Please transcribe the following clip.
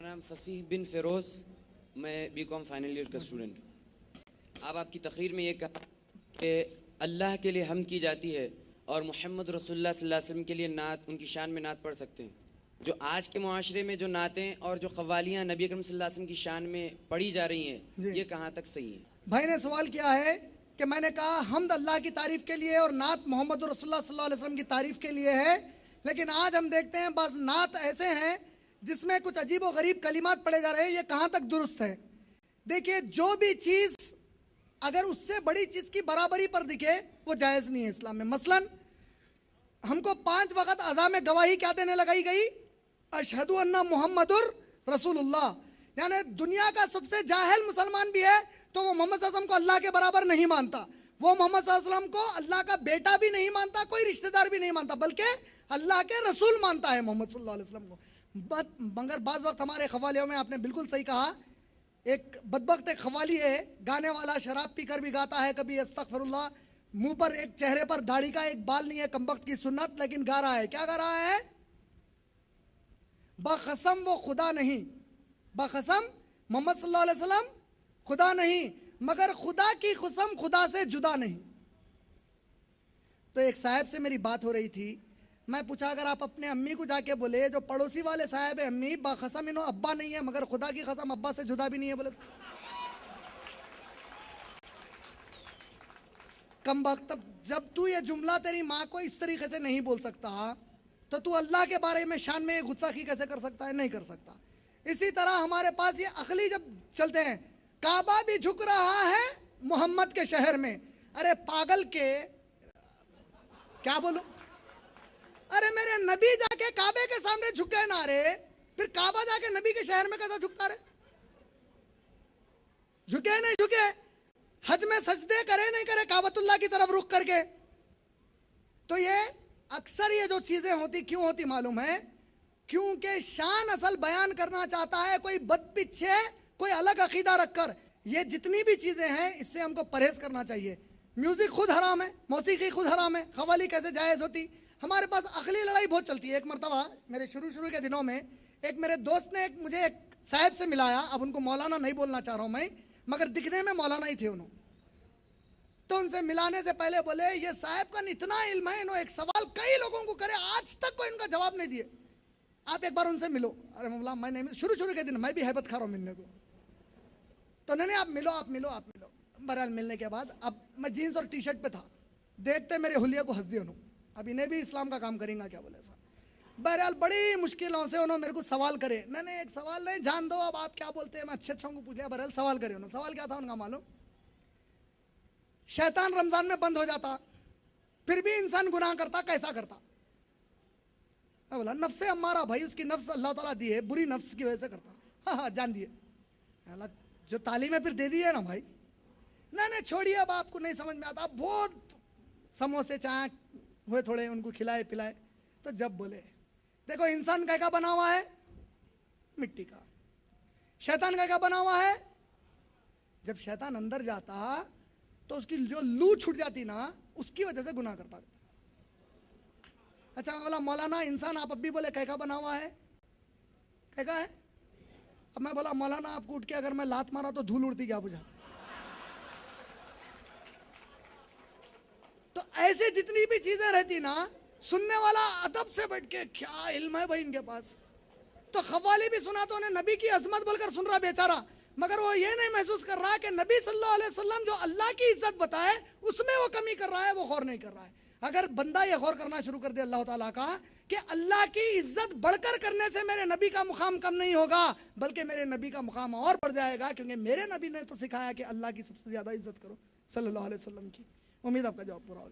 نام فصیح بن فیروز، میں be com final year کا اسٹوڈنٹ ہوں۔ آپ کی تقریر میں یہ کہا کہ اللہ کے لیے حمد کی جاتی ہے اور محمد رسول اللہ صلی اللہ علیہ وسلم کے لیے نعت، ان کی شان میں نعت پڑھ سکتے ہیں۔ جو آج کے معاشرے میں جو نعتیں اور جو قوالیاں نبی اکرم صلی اللہ علیہ وسلم کی شان میں پڑھی جا رہی ہیں، یہ کہاں تک صحیح ہے؟ بھائی نے سوال کیا ہے کہ میں نے کہا حمد اللہ کی تعریف کے لیے اور نعت محمد رسول اللہ صلی اللہ علیہ وسلم کی تعریف کے لیے ہے، لیکن آج ہم دیکھتے ہیں بعض نعت ایسے ہیں جس میں کچھ عجیب و غریب کلمات پڑھے جا رہے ہیں، یہ کہاں تک درست ہے؟ دیکھیے، جو بھی چیز اگر اس سے بڑی چیز کی برابری پر دکھے وہ جائز نہیں ہے اسلام میں۔ مثلا ہم کو 5 وقت اذان میں گواہی کیا دینے لگائی گئی؟ اشہد ان محمد رسول اللہ۔ یعنی دنیا کا سب سے جاہل مسلمان بھی ہے تو وہ محمد صلی اللہ علیہ وسلم کو اللہ کے برابر نہیں مانتا، وہ محمد صلی اللہ علیہ وسلم کو اللہ کا بیٹا بھی نہیں مانتا، کوئی رشتہ دار بھی نہیں مانتا، بلکہ اللہ کے رسول مانتا ہے محمد صلی اللہ علیہ وسلم کو۔ مگر بعض وقت ہمارے قوالیوں میں آپ نے بالکل صحیح کہا، ایک بدبخت ایک قوالی ہے، گانے والا شراب پی کر بھی گاتا ہے، کبھی استغفر اللہ، منہ پر ایک چہرے پر داڑھی کا ایک بال نہیں ہے، کمبخت کی سنت، لیکن گا رہا ہے۔ کیا گا رہا ہے؟ بقسم وہ خدا نہیں، بقسم محمد صلی اللہ علیہ وسلم خدا نہیں، مگر خدا کی قسم خدا سے جدا نہیں۔ تو ایک صاحب سے میری بات ہو رہی تھی، میں پوچھا اگر آپ اپنے امی کو جا کے بولے، جو پڑوسی والے صاحب ہے، امی بقسم انہوں ابا نہیں ہے مگر خدا کی قسم ابا سے جدا بھی نہیں ہے، بولے کم وقت، جب تو یہ جملہ تیری ماں کو اس طریقے سے نہیں بول سکتا تو اللہ کے بارے میں شان میں گستاخی کیسے کر سکتا ہے؟ نہیں کر سکتا۔ اسی طرح ہمارے پاس یہ عقلی جب چلتے ہیں، کعبہ بھی جھک رہا ہے محمد کے شہر میں۔ ارے پاگل کے کیا بولوں؟ ارے میرے نبی جا کے کعبے کے سامنے جھکے نہ رہے، پھر کعبہ جا کے نبی کے شہر میں کیسا جھکتا رہے؟ جھکے نہیں جھکے، حج میں سجدے کرے نہیں کرے کعبۃ اللہ کی طرف رخ کر کے۔ تو یہ اکثر یہ جو چیزیں ہوتی کیوں ہوتی معلوم ہے؟ کیونکہ شان اصل بیان کرنا چاہتا ہے کوئی بد پیچھے، کوئی الگ عقیدہ رکھ کر۔ یہ جتنی بھی چیزیں ہیں اس سے ہم کو پرہیز کرنا چاہیے۔ میوزک خود حرام ہے، موسیقی خود حرام ہے، قوالی کیسے جائز ہوتی؟ ہمارے پاس عقلی لڑائی بہت چلتی ہے۔ ایک مرتبہ میرے شروع کے دنوں میں ایک میرے دوست نے مجھے ایک صاحب سے ملایا، اب ان کو مولانا نہیں بولنا چاہ رہا ہوں میں، مگر دکھنے میں مولانا ہی تھے انہوں۔ تو ان سے ملانے سے پہلے بولے یہ صاحب کا اتنا علم ہے، انہوں ایک سوال کئی لوگوں کو کرے آج تک کوئی ان کا جواب نہیں دیے، آپ ایک بار ان سے ملو۔ ارے مولا میں نہیں، شروع کے دن میں بھی ہیبت کھا رہا ہوں ملنے کو، تو نہیں آپ ملو۔ بہرحال ملنے کے بعد اب میں جینز اور ٹی شرٹ پہ تھا، دیکھتے میرے حلیہ کو ہنس دیے انہوں، اب انہیں بھی اسلام کا کام کریں گا کیا، بولے صاحب۔ بہرحال بڑی مشکلوں سے انہوں میرے کو سوال کرے، نہیں ایک سوال نہیں، جان دو اب آپ کیا بولتے ہیں، میں اچھے کو پوچھ لیا۔ بہرحال سوال کرے انہوں، سوال کیا تھا ان کا معلوم؟ شیطان رمضان میں بند ہو جاتا پھر بھی انسان گناہ کرتا، کیسا کرتا؟ میں بولا نفس امارہ، بھائی اس کی نفس اللہ تعالیٰ دی ہے، بری نفس کی وجہ سے کرتا۔ ہاں جان دیے، جو تعلیم ہے پھر دے دی ہے نا بھائی۔ نہیں چھوڑیے، اب آپ کو نہیں سمجھ میں آتا۔ بہت سموسے چائے ہوئے تھوڑے، ان کو کھلائے پلائے، تو جب بولے دیکھو انسان کا بنا ہوا ہے مٹی کا، شیطان کا بنا ہوا ہے۔ جب شیطان اندر جاتا تو اس کی جو لو چھٹ جاتی نا، اس کی وجہ سے گناہ کرتا۔ اچھا بولا مولانا انسان آپ اب بھی بولے کا بنا ہوا ہے، کا ہے؟ اب میں بولا مولانا آپ کو اٹھ کے اگر میں لات مارا تو دھول اڑتی کیا بجھا؟ تو ایسے جتنی بھی چیزیں رہتی نا، سننے والا ادب سے بیٹھ کے کیا علم ہے بھائی ان کے پاس، تو قوالی بھی سنا تو انہیں نبی کی عظمت بول کر سن رہا بیچارہ، مگر وہ یہ نہیں محسوس کر رہا کہ نبی صلی اللہ علیہ وسلم جو اللہ کی عزت بتائے اس میں وہ کمی کر رہا ہے، وہ غور نہیں کر رہا ہے۔ اگر بندہ یہ غور کرنا شروع کر دے اللہ تعالیٰ کا کہ اللہ کی عزت بڑھ کر کرنے سے میرے نبی کا مقام کم نہیں ہوگا، بلکہ میرے نبی کا مقام اور بڑھ جائے گا، کیونکہ میرے نبی نے تو سکھایا کہ اللہ کی سب سے زیادہ عزت کرو صلی اللہ علیہ وسلم کی۔ امید آپ کا جواب پورا ہوگا۔